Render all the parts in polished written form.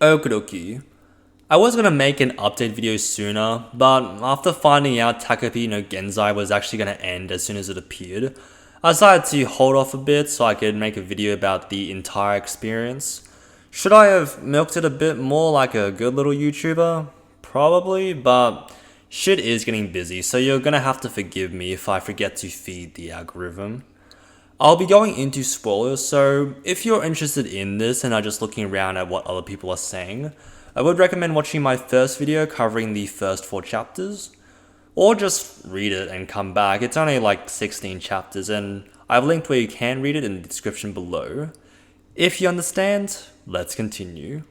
Okidoki. I was gonna make an update video sooner, but after finding out Takapi no Genzai was actually gonna end as soon as it appeared, I decided to hold off a bit so I could make a video about the entire experience. Should I have milked it a bit more like a good little YouTuber? Probably, but shit is getting busy, so you're gonna have to forgive me if I forget to feed the algorithm. I'll be going into spoilers, so if you're interested in this and are just looking around at what other people are saying, I would recommend watching my first video covering the first 4 chapters, or just read it and come back. It's only like 16 chapters, and I've linked where you can read it in the description below. If you understand, let's continue.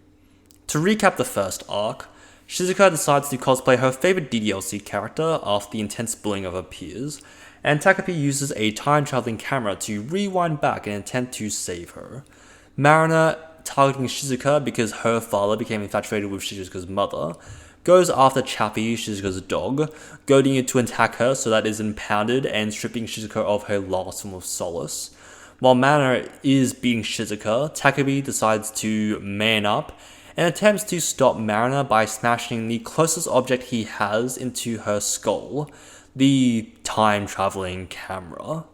To recap the first arc, Shizuka decides to cosplay her favorite DDLC character after the intense bullying of her peers, and Takapi uses a time-traveling camera to rewind back in an attempt to save her. Marina, targeting Shizuka because her father became infatuated with Shizuka's mother, goes after Chappie, Shizuka's dog, goading it to attack her so that it is impounded and stripping Shizuka of her last form of solace. While Marina is beating Shizuka, Takapi decides to man up and attempts to stop Marina by smashing the closest object he has into her skull, the time-traveling camera.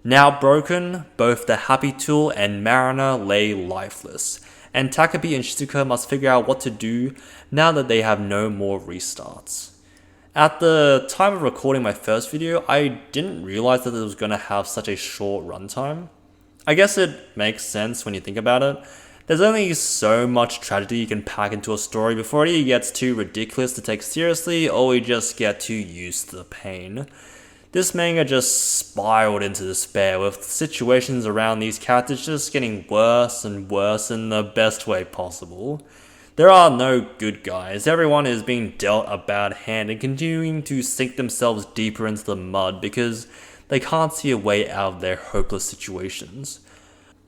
Now broken, both the Happy Tool and Marina lay lifeless, and Takapi and Shizuka must figure out what to do now that they have no more restarts. At the time of recording my first video, I didn't realize that it was going to have such a short runtime. I guess it makes sense when you think about it. There's only so much tragedy you can pack into a story before it either gets too ridiculous to take seriously or we just get too used to the pain. This manga just spiraled into despair, with situations around these characters just getting worse and worse in the best way possible. There are no good guys, everyone is being dealt a bad hand and continuing to sink themselves deeper into the mud because they can't see a way out of their hopeless situations.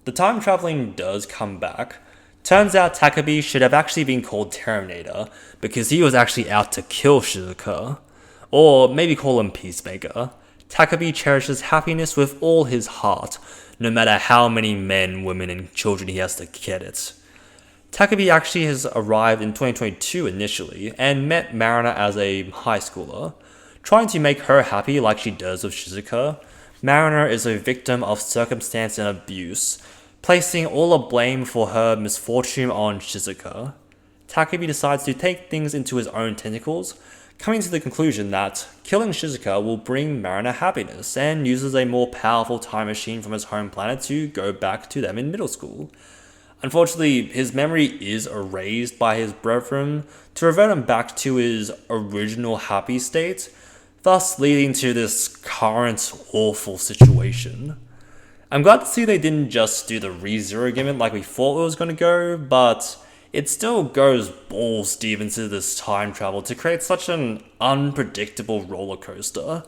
The time traveling does come back. Turns out Takapi should have actually been called Terminator because he was actually out to kill Shizuka. Or maybe call him Peacemaker. Takapi cherishes happiness with all his heart, no matter how many men, women, and children he has to get it. Takapi actually has arrived in 2022 initially and met Marina as a high schooler. Trying to make her happy like she does with Shizuka, Marina is a victim of circumstance and abuse, placing all the blame for her misfortune on Shizuka. Takapi decides to take things into his own tentacles, coming to the conclusion that killing Shizuka will bring Marina happiness, and uses a more powerful time machine from his home planet to go back to them in middle school. Unfortunately, his memory is erased by his brethren to revert him back to his original happy state, thus leading to this current awful situation. I'm glad to see they didn't just do the ReZero gimmick like we thought it was going to go, but it still goes balls deep into this time travel to create such an unpredictable roller coaster.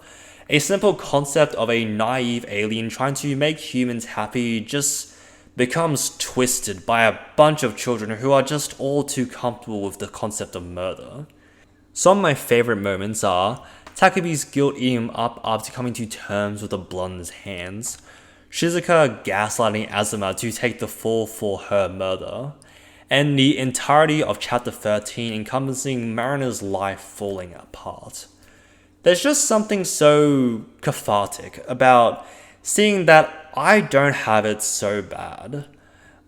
A simple concept of a naive alien trying to make humans happy just becomes twisted by a bunch of children who are just all too comfortable with the concept of murder. Some of my favorite moments are Takabi's guilt eating him up after coming to terms with the blood in his hands, Shizuka gaslighting Azuma to take the fall for her murder, and the entirety of chapter 13 encompassing Marina's life falling apart. There's just something so cathartic about seeing that I don't have it so bad.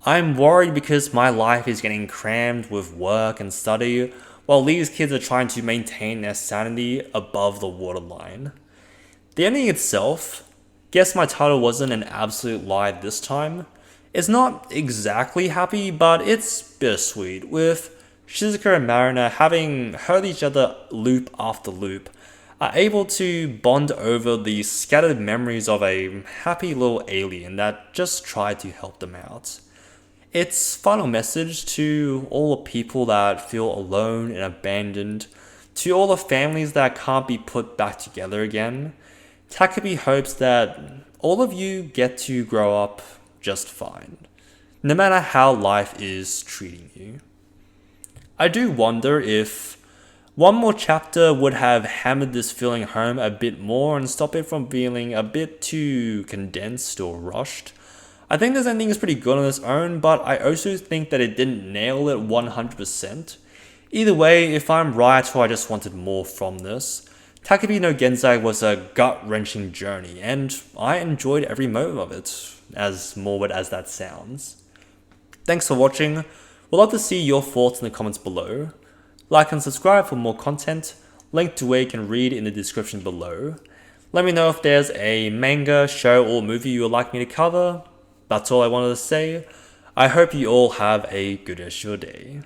I'm worried because my life is getting crammed with work and study, while these kids are trying to maintain their sanity above the waterline. The ending itself, guess my title wasn't an absolute lie this time, it's not exactly happy, but it's bittersweet, with Shizuka and Marina having heard each other loop after loop, are able to bond over the scattered memories of a happy little alien that just tried to help them out. Its final message to all the people that feel alone and abandoned, to all the families that can't be put back together again, Takabi hopes that all of you get to grow up just fine, no matter how life is treating you. I do wonder if one more chapter would have hammered this feeling home a bit more and stop it from feeling a bit too condensed or rushed. I think this ending is pretty good on its own, but I also think that it didn't nail it 100%. Either way, if I'm right or I just wanted more from this, Takebi no Genzai was a gut-wrenching journey, and I enjoyed every moment of it, as morbid as that sounds. Thanks for watching. We'd love to see your thoughts in the comments below. Like and subscribe for more content, link to where you can read in the description below. Let me know if there's a manga, show, or movie you would like me to cover. That's all I wanted to say. I hope you all have a good rest of your day.